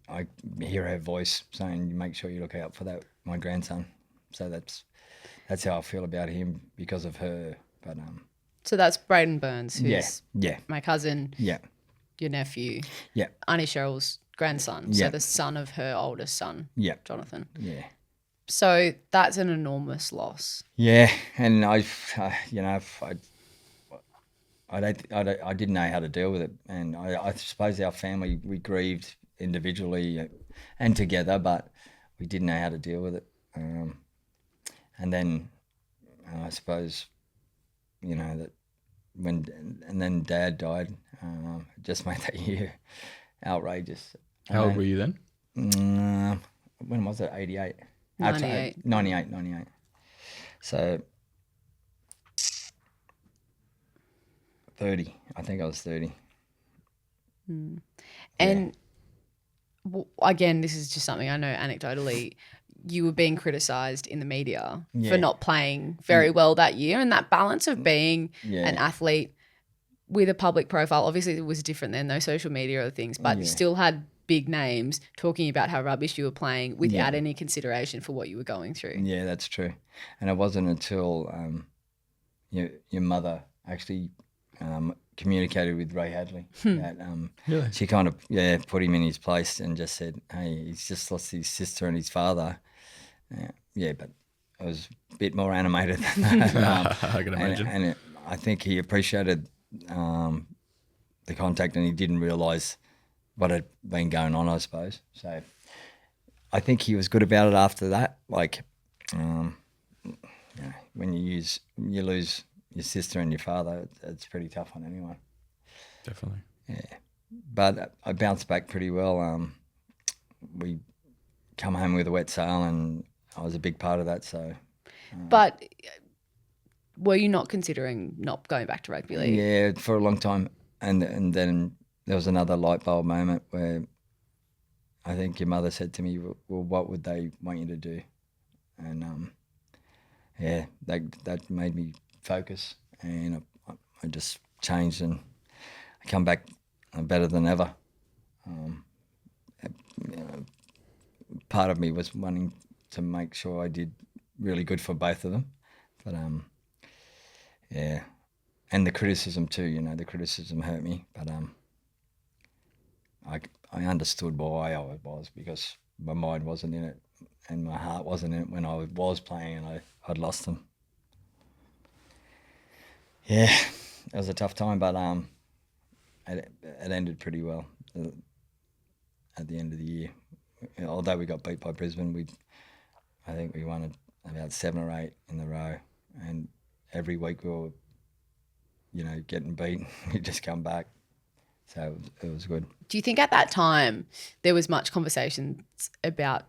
I hear her voice saying, "Make sure you look out for that, my grandson." So that's how I feel about him because of her. But So that's Braden Burns, who's yeah, my cousin, yeah, your nephew, yeah, Auntie Cheryl's grandson. So Yeah. the son of her oldest son, yeah, Jonathan. yeah. So that's an enormous loss. Yeah, and I didn't know how to deal with it, and I suppose our family, we grieved individually and together, but we didn't know how to deal with it. And then I suppose that then Dad died. It just made that year outrageous. How old were you then? When was it? 88. 98. 98. So 30. I think I was 30. And again, this is just something I know anecdotally. You were being criticised in the media for not playing very well that year, and that balance of being an athlete with a public profile, obviously it was different then, no social media or things, but you still had big names talking about how rubbish you were playing without any consideration for what you were going through. Yeah, that's true. And it wasn't until your mother actually communicated with Ray Hadley that Really? she kind of put him in his place and just said, "Hey, he's just lost his sister and his father." But it was a bit more animated than that. I can imagine. And I think he appreciated the contact, and he didn't realise what had been going on, I suppose. So I think he was good about it after that. Like, when you lose your sister and your father, it's pretty tough on anyone. Definitely. Yeah, but I bounced back pretty well. We come home with a wet sail, and I was a big part of that. So, But were you not considering not going back to rugby league? yeah, for a long time, and then there was another light bulb moment where I think your mother said to me, "Well, what would they want you to do?" And that made me focus, and I just changed, and I come back better than ever. part of me was wanting to make sure I did really good for both of them. But yeah, and the criticism too. You know, the criticism hurt me, but I understood why I was, because my mind wasn't in it and my heart wasn't in it when I was playing, and I'd lost them. Yeah, it was a tough time, but it ended pretty well at the end of the year. Although we got beat by Brisbane, I think we won about 7 or 8 in a row, and every week we were, you know, getting beat. We just come back, so it was good. Do you think at that time there was much conversations about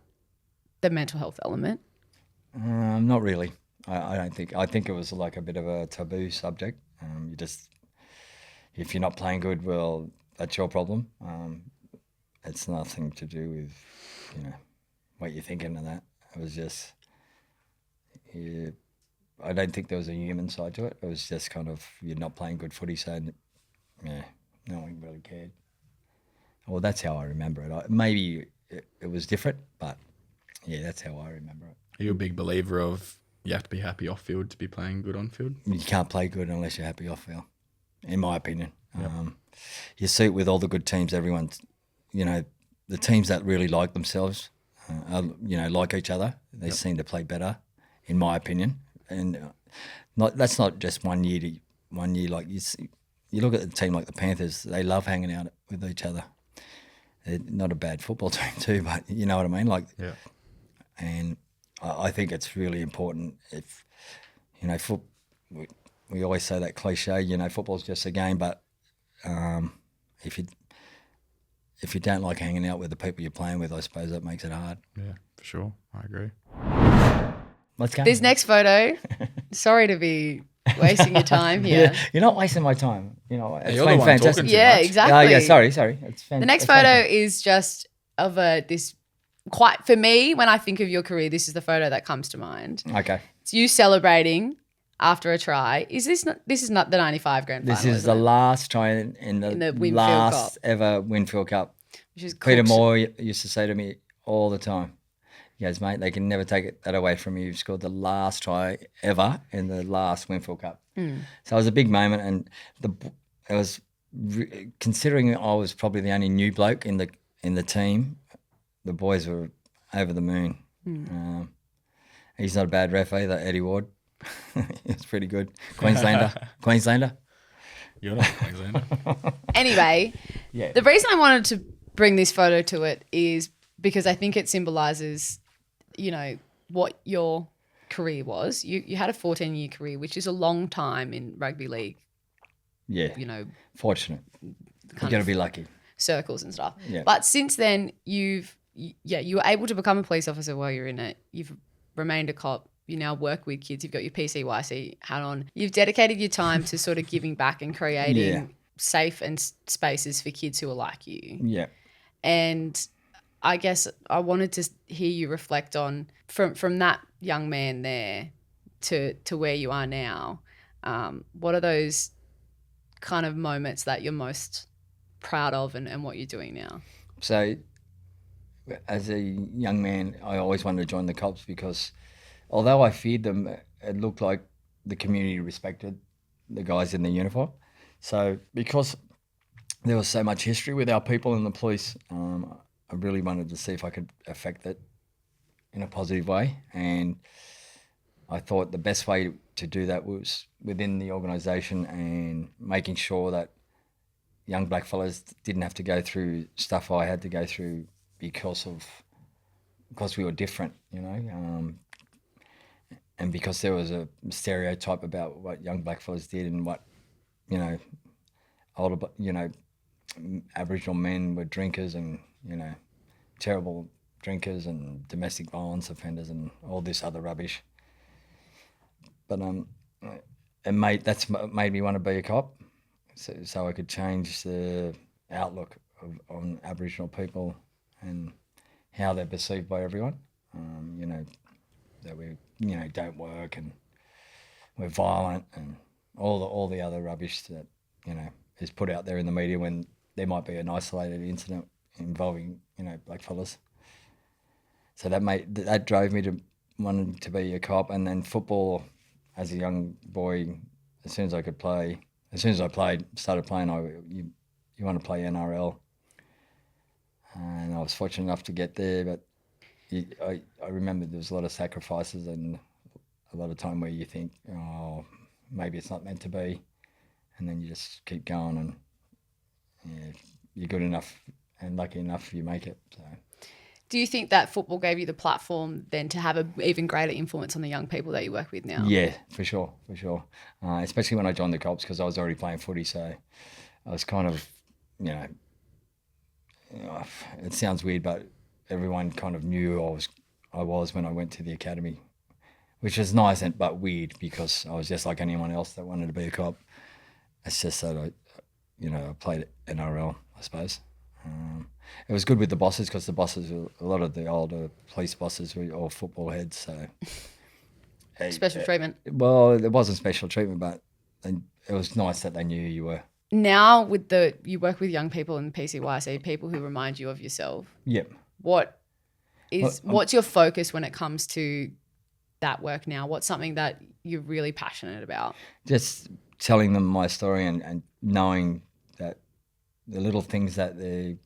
the mental health element? Not really. I don't think. I think it was like a bit of a taboo subject. If you're not playing good, well, that's your problem. It's nothing to do with, you know, what you're thinking of that. It was just, I don't think there was a human side to it. It was just kind of, you're not playing good footy, so yeah, no one really cared. Well, that's how I remember it. Maybe it was different, but yeah, that's how I remember it. Are you a big believer of you have to be happy off field to be playing good on field? You can't play good unless you're happy off field, in my opinion. Yep. You see it with all the good teams. Everyone's, you know, the teams that really like themselves, you know, like each other, they seem to play better, in my opinion. And that's not just one year to one year. Like you look at a team like the Panthers, they love hanging out with each other. They're not a bad football team too, but you know what I mean? Like, yeah. And I think it's really important. If, you know, we always say that cliche, you know, football's just a game, but if you don't like hanging out with the people you're playing with, I suppose that makes it hard. Yeah, for sure. I agree. Let's go. This next photo, sorry to be wasting your time here. Yeah, you're not wasting my time. You know, it's you're the been one fantastic. talking too Yeah, much. exactly. Oh, yeah, sorry. The next photo is just of this quite, for me, when I think of your career, this is the photo that comes to mind. Okay. It's you celebrating after a try. This is not the 95 grand final, This is the last try in the Winfield last Cup. ever Winfield Cup. Which is Peter cooked. Moore used to say to me all the time, he goes, mate, they can never take that away from you. You've scored the last try ever in the last Winfield Cup. So it was a big moment, and it was considering I was probably the only new bloke in the team. The boys were over the moon. He's not a bad ref either, Eddie Ward. It's pretty good. Queenslander. You're not Queenslander. Anyway, Yeah. the reason I wanted to bring this photo to it is because I think it symbolises, you know, what your career was. You had a 14-year career, which is a long time in rugby league. Yeah. You know, Fortunate. You got to be lucky. circles and stuff. Yeah. But since then, you were able to become a police officer while you're in it. You've remained a cop. You now work with kids. You've got your PCYC hat on. You've dedicated your time to sort of giving back and creating safe and spaces for kids who are like you. Yeah. And I guess I wanted to hear you reflect on from that young man there to where you are now. What are those kind of moments that you're most proud of and what you're doing now? So as a young man, I always wanted to join the cops because although I feared them, it looked like the community respected the guys in the uniform. So because there was so much history with our people in the police, I really wanted to see if I could affect it in a positive way. And I thought the best way to do that was within the organisation and making sure that young blackfellas didn't have to go through stuff I had to go through because we were different, you know, and because there was a stereotype about what young blackfellas did and what, you know, older, you know, Aboriginal men were drinkers and, you know, terrible drinkers and domestic violence offenders and all this other rubbish. But that's made me want to be a cop, so I could change the outlook on Aboriginal people and how they're perceived by everyone. You know, that we, you know, don't work and we're violent and all the other rubbish that, you know, is put out there in the media when there might be an isolated incident involving, you know, blackfellas. So that drove me to wanting to be a cop, and then football as a young boy. As soon as I started playing. You want to play NRL, and I was fortunate enough to get there. But I remember there was a lot of sacrifices and a lot of time where you think, oh, maybe it's not meant to be, and then you just keep going, and you're good enough and lucky enough you make it. So. Do you think that football gave you the platform then to have an even greater influence on the young people that you work with now? Yeah, for sure. Especially when I joined the Cops, because I was already playing footy, so I was kind of, it sounds weird, but everyone kind of knew who I was when I went to the academy, which was nice but weird, because I was just like anyone else that wanted to be a cop. It's just that I played NRL, I suppose. It was good with the bosses, because the bosses, a lot of the older police bosses were all football heads. So special treatment. Well, it wasn't special treatment, but it was nice that they knew who you were. Now you work with young people in PCYC, people who remind you of yourself. Yep. What's your focus when it comes to that work now? What's something that you're really passionate about? Just telling them my story and knowing that the little things that they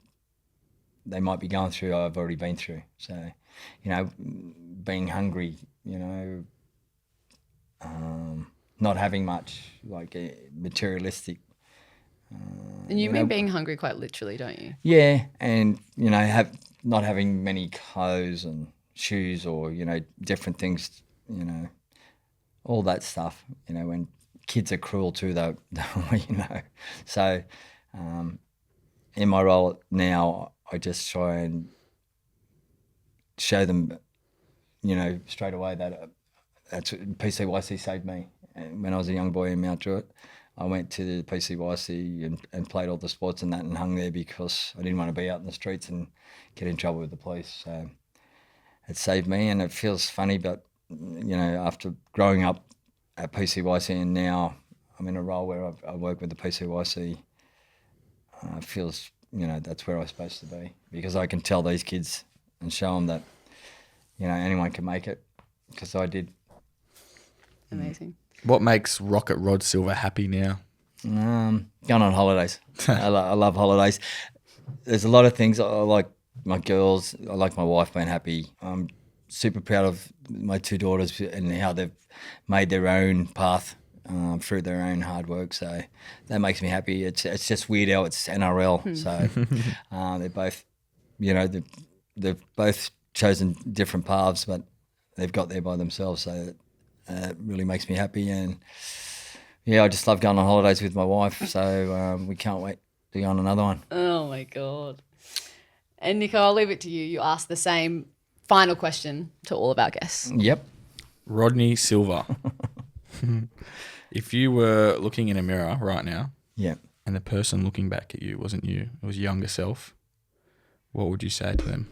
might be going through, I've already been through. So, being hungry, not having much, like materialistic. And you mean being hungry quite literally, don't you? Yeah, and not having many clothes and shoes, or different things, all that stuff. When kids are cruel too, though, So, in my role now, I just try and show them, straight away that that's PCYC saved me. And when I was a young boy in Mount Druitt, I went to the PCYC and played all the sports and that, and hung there because I didn't want to be out in the streets and get in trouble with the police. So it saved me, and it feels funny, but after growing up at PCYC and now I'm in a role where I work with the PCYC, it feels that's where I'm supposed to be, because I can tell these kids and show them that anyone can make it, because I did. Amazing. What makes Rocket Rod Silva happy now? Going on holidays. I love holidays. There's a lot of things. I like my girls. I like my wife being happy. I'm super proud of my two daughters and how they've made their own path through their own hard work. So that makes me happy. It's just weird how it's NRL. So they're both, they've both chosen different paths, but they've got there by themselves. So it really makes me happy. And yeah, I just love going on holidays with my wife. So we can't wait to go on another one. Oh my God. And Nicho, I'll leave it to you. You ask the same final question to all of our guests. Yep. Rodney Silva. If you were looking in a mirror right now, yep, and the person looking back at you wasn't you, it was your younger self, what would you say to them?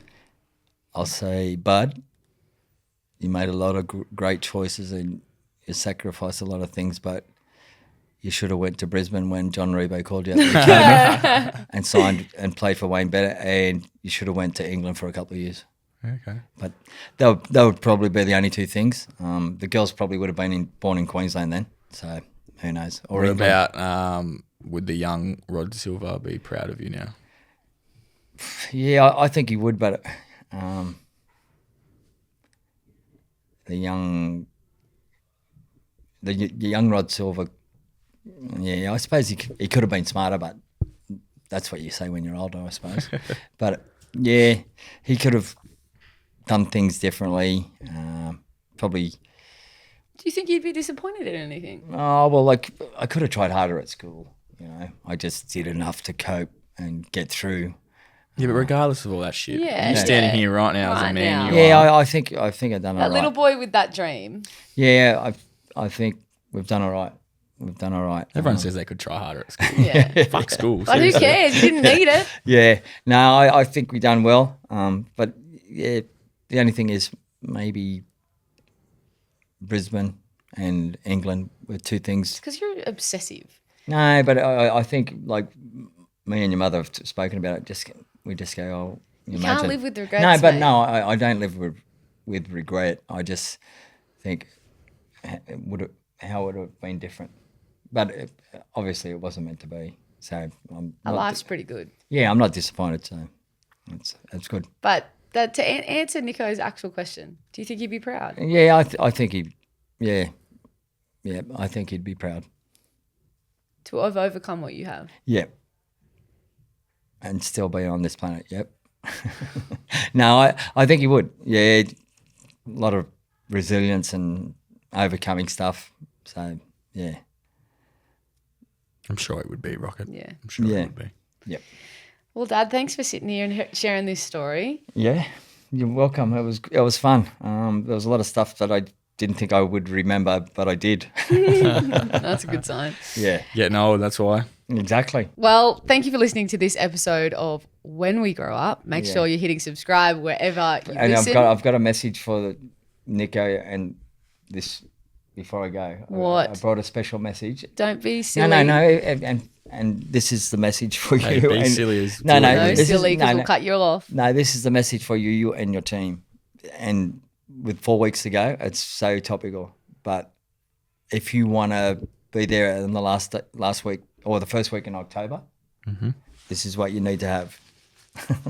I'll say, Bud, you made a lot of great choices and you sacrificed a lot of things, but you should have went to Brisbane when John Rebo called you out the academy and signed and played for Wayne Bennett, and you should have went to England for a couple of years. Okay. But that would probably be the only two things. The girls probably would have been born in Queensland then, so who knows. Or what England. about would the young Rod Silva be proud of you now? Yeah, I think he would, but the young Rod Silva, yeah, I suppose he could have been smarter, but that's what you say when you're older, I suppose. But yeah, he could have done things differently. Probably. Do you think you'd be disappointed in anything? Oh well, like I could have tried harder at school. I just did enough to cope and get through. Yeah, but regardless of all that shit, Yeah, you're standing here right now as a right man. now. You are. I think I've done all right. That little boy with that dream. Yeah, I think we've done all right. We've done all right. Everyone says they could try harder at school. Yeah. Fuck school. But who seriously. cares? You didn't need it. Yeah. No, I think we've done well. But yeah, the only thing is maybe Brisbane and England were two things. Because you're obsessive. No, but I think like me and your mother have spoken about it. We just go, oh, You can't live with regrets. No, but mate. no, I don't live with regret. I just think how would it have been different? But obviously it wasn't meant to be. So Our life's pretty good. yeah, I'm not disappointed. So that's good. But to answer Nicho's actual question, do you think he'd be proud? Yeah, I think I think he'd be proud. To have overcome what you have? Yeah. And still be on this planet. Yep. No, I think he would. Yeah, a lot of resilience and overcoming stuff. So yeah. I'm sure it would be, Rocket. Yeah. I'm sure Yeah. it would be. Yep. Well, Dad, thanks for sitting here and sharing this story. Yeah, you're welcome. It was fun. There was a lot of stuff that I didn't think I would remember, but I did. That's a good sign. Yeah, Getting old, that's why. exactly. Well, thank you for listening to this episode of When We Grow Up. Make Yeah. sure you're hitting subscribe wherever you And listen. I've got a message for Nicho and this before I go. What? I brought a special message. Don't be silly. No, and this is the message for Hey, you. be and, silly as No, No, this is- silly, because no, we'll cut you off. No, this is the message for you and your team. And with 4 weeks to go, it's so topical. But if you want to be there in the last week or the first week in October, this is what you need to have.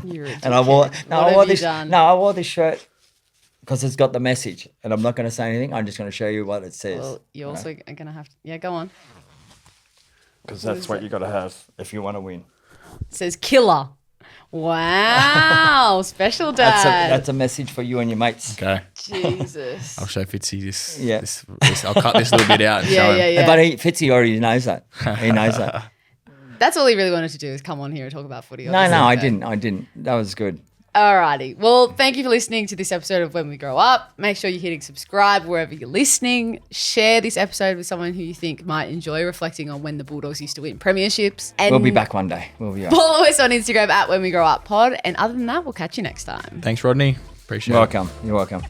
You're a And I wore dickhead. no, What I have wore you this done? no, I wore this shirt because it's got the message, and I'm not going to say anything. I'm just going to show you what it says. Well, you also are going to have to... Yeah, go on. Because that's what you got to have if you want to win. It says killer. Wow. Special dad. That's a message for you and your mates. Okay. Jesus. I'll show Fitzy this. Yeah. This, I'll cut this little bit out and show Yeah, him. yeah, yeah. But Fitzy already knows that. He knows that. That's all he really wanted to do is come on here and talk about footy. No, I didn't. That was good. Alrighty. Well, thank you for listening to this episode of When We Grow Up. Make sure you're hitting subscribe wherever you're listening. Share this episode with someone who you think might enjoy reflecting on when the Bulldogs used to win premierships. And We'll be back one day. We'll be back. follow us on Instagram at When We Grow Up Pod. And other than that, we'll catch you next time. Thanks, Rodney. Appreciate You're it. welcome. You're welcome.